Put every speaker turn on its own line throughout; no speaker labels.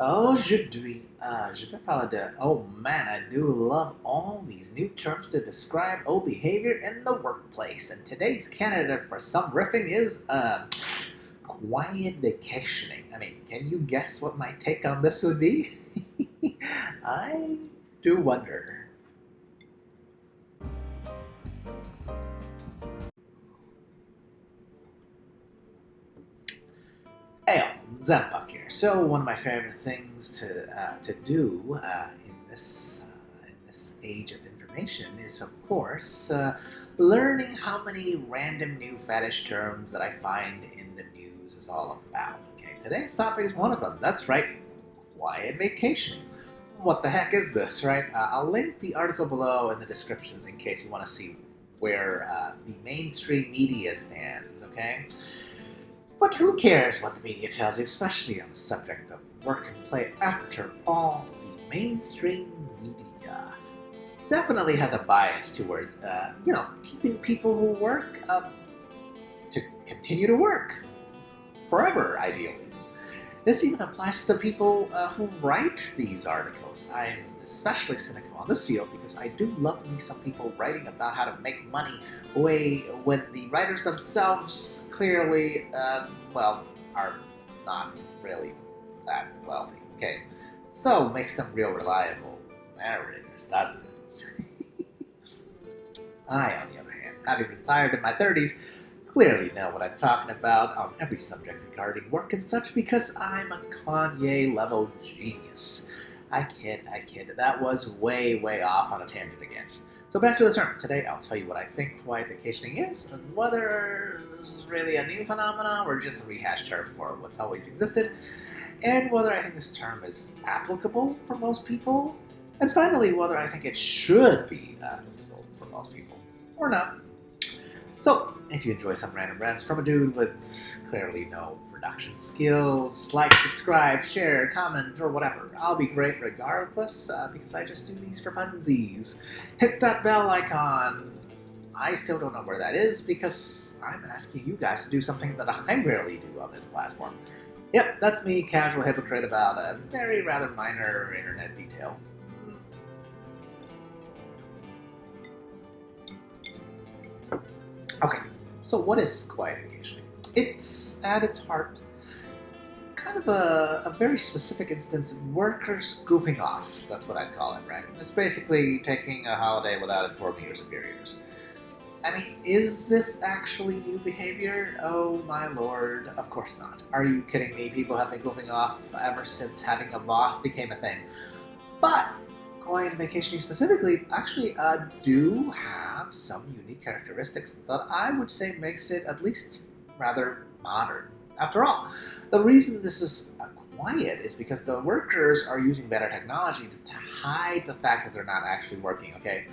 Aujourd'hui, je vais parler de, oh man, I do love all these new terms that describe old behavior in the workplace. And today's candidate for some riffing is, quiet vacationing. I mean, can you guess what my take on this would be? I do wonder. Hey, Zembuck here. So one of my favorite things to do in this age of information is, of course, learning how many random new fetish terms that I find in the news is all about. Okay, today's topic is one of them. That's right, quiet vacationing. What the heck is this, right? I'll link the article below in the descriptions in case you want to see where the mainstream media stands. Okay. But who cares what the media tells you, especially on the subject of work and play? After all, the mainstream media definitely has a bias towards, keeping people who work to continue to work forever, ideally. This even applies to the people who write these articles. I'm especially cynical on this field because I do love me some people writing about how to make money when the writers themselves clearly, are not really that wealthy. Okay, so makes them real reliable narrators, doesn't it? I, on the other hand, having retired in my 30s, clearly know what I'm talking about on every subject regarding work and such because I'm a Kanye-level genius. I kid. That was way off on a tangent again. So back to the term. Today I'll tell you what I think quiet vacationing is, and whether this is really a new phenomenon or just a rehashed term for what's always existed, and whether I think this term is applicable for most people, and finally whether I think it should be applicable for most people, or not. So, if you enjoy some random rants from a dude with clearly no production skills, like, subscribe, share, comment, or whatever. I'll be great regardless, because I just do these for funsies. Hit that bell icon. I still don't know where that is, because I'm asking you guys to do something that I rarely do on this platform. Yep, that's me, casual hypocrite about a very rather minor internet detail. Okay, so what is quiet vacationing? It's, at its heart, kind of a very specific instance of workers goofing off. That's what I'd call it, right? It's basically taking a holiday without informing your superiors. I mean, is this actually new behavior? Oh my lord, of course not. Are you kidding me? People have been goofing off ever since having a boss became a thing. But quiet vacationing specifically actually do have some unique characteristics that I would say makes it at least rather modern. After all, the reason this is quiet is because the workers are using better technology to hide the fact that they're not actually working, okay?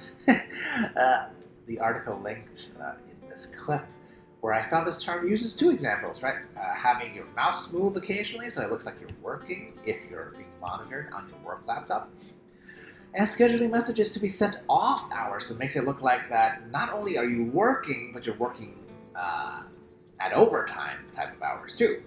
The article linked in this clip where I found this term uses two examples, right? Having your mouse move occasionally so it looks like you're working if you're being monitored on your work laptop, and scheduling messages to be sent off hours that makes it look like that not only are you working, but you're working at overtime type of hours too.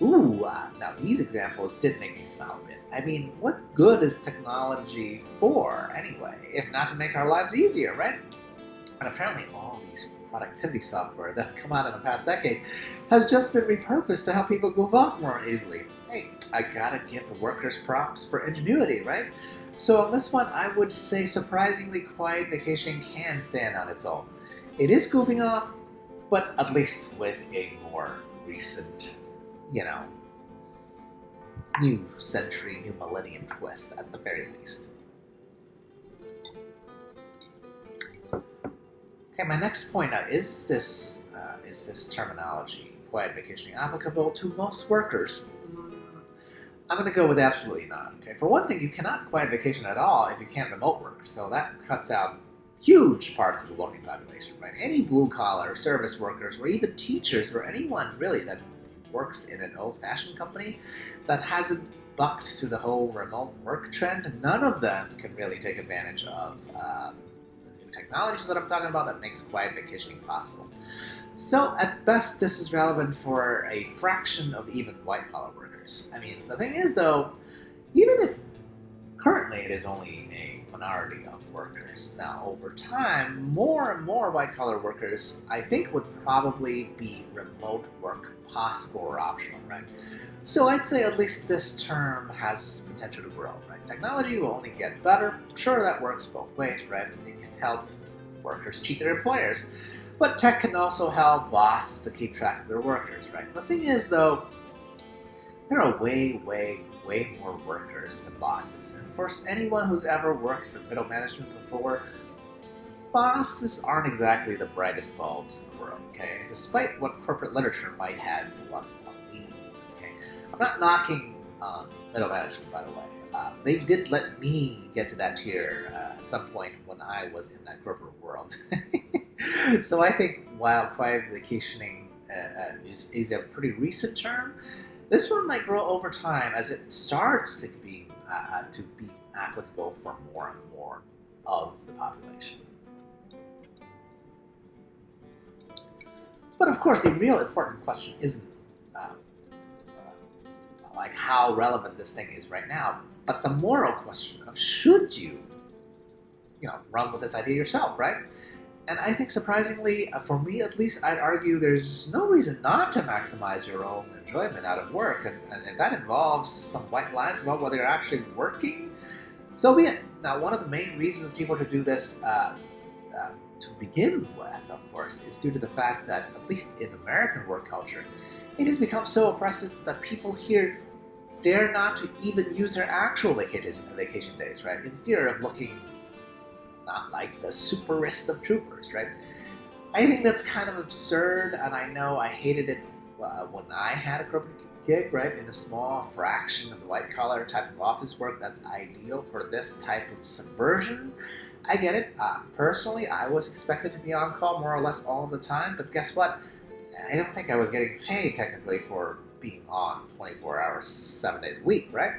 Ooh, now these examples did make me smile a bit. I mean, what good is technology for anyway, if not to make our lives easier, right? And apparently all these productivity software that's come out in the past decade has just been repurposed to help people goof off more easily. Hey, I gotta give the workers props for ingenuity, right? So on this one, I would say surprisingly quiet vacationing can stand on its own. It is goofing off, but at least with a more recent, new century, new millennium twist at the very least. Okay, my next point now is this terminology, quiet vacationing, applicable to most workers? I'm going to go with absolutely not. Okay, for one thing, you cannot quiet vacation at all if you can't remote work, so that cuts out huge parts of the working population, right? Any blue-collar service workers, or even teachers, or anyone really that works in an old-fashioned company that hasn't bucked to the whole remote work trend, none of them can really take advantage of the new technologies that I'm talking about that makes quiet vacationing possible. So at best, this is relevant for a fraction of even white-collar workers. I mean, the thing is, though, even if currently it is only a minority of workers. Now, over time, more and more white-collar workers, I think, would probably be remote work possible or optional, right? So I'd say at least this term has potential to grow, right? Technology will only get better. Sure, that works both ways, right? It can help workers cheat their employers, but tech can also help bosses to keep track of their workers, right? The thing is, though, there are way more workers than bosses. And for anyone who's ever worked for middle management before, bosses aren't exactly the brightest bulbs in the world, okay? Despite what corporate literature might have one believe, okay? I'm not knocking middle management, by the way. They did let me get to that tier at some point when I was in that corporate world. So I think while quiet vacationing is a pretty recent term, this one might grow over time as it starts to be applicable for more and more of the population. But of course, the real important question isn't like how relevant this thing is right now, but the moral question of should you run with this idea yourself, right? And I think surprisingly, for me at least, I'd argue there's no reason not to maximize your own enjoyment out of work. And if that involves some white lies about whether you're actually working, so be it. Now, one of the main reasons people to do this to begin with, of course, is due to the fact that, at least in American work culture, it has become so oppressive that people here dare not to even use their actual vacation days, right? In fear of looking not like the superest of troopers, right? I think that's kind of absurd, and I know I hated it when I had a corporate gig, right? In a small fraction of the white-collar type of office work that's ideal for this type of subversion. I get it. Personally, I was expected to be on call more or less all the time, but guess what? I don't think I was getting paid technically for being on 24 hours, 7 days a week, right?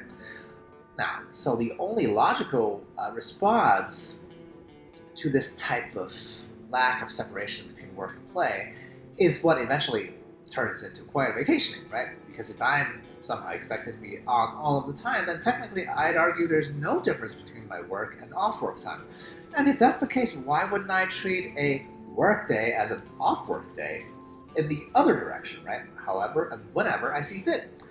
Now, so the only logical response to this type of lack of separation between work and play is what eventually turns into quiet vacationing, right? Because if I'm somehow expected to be on all of the time, then technically I'd argue there's no difference between my work and off-work time. And if that's the case, why wouldn't I treat a work day as an off-work day in the other direction, right? However and whenever I see fit.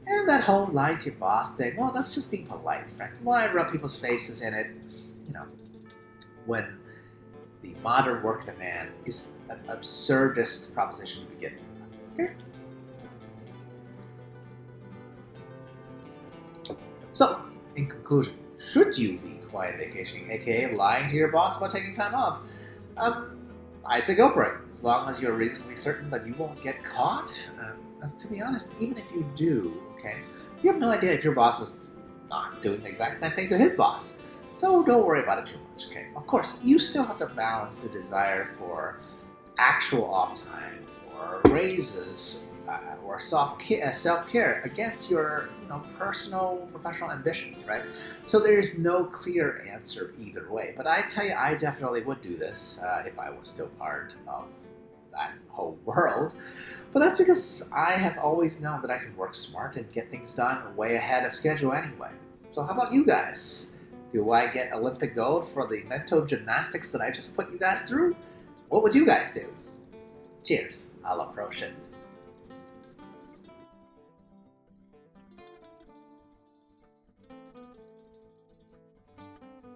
And that whole lie to your boss thing, well, that's just being polite, right? Why rub people's faces in it, when the modern work demand is an absurdist proposition to begin with. Okay? So, in conclusion, should you be quiet vacationing, aka lying to your boss about taking time off? I'd say go for it, as long as you're reasonably certain that you won't get caught. And to be honest, even if you do, okay, you have no idea if your boss is not doing the exact same thing to his boss. So don't worry about it too much, okay? Of course, you still have to balance the desire for actual off time or raises or self-care against your personal, professional ambitions, right? So there is no clear answer either way. But I tell you, I definitely would do this if I was still part of that whole world. But that's because I have always known that I can work smart and get things done way ahead of schedule anyway. So how about you guys? Do I get Olympic gold for the mental gymnastics that I just put you guys through? What would you guys do? Cheers. I'll approach it.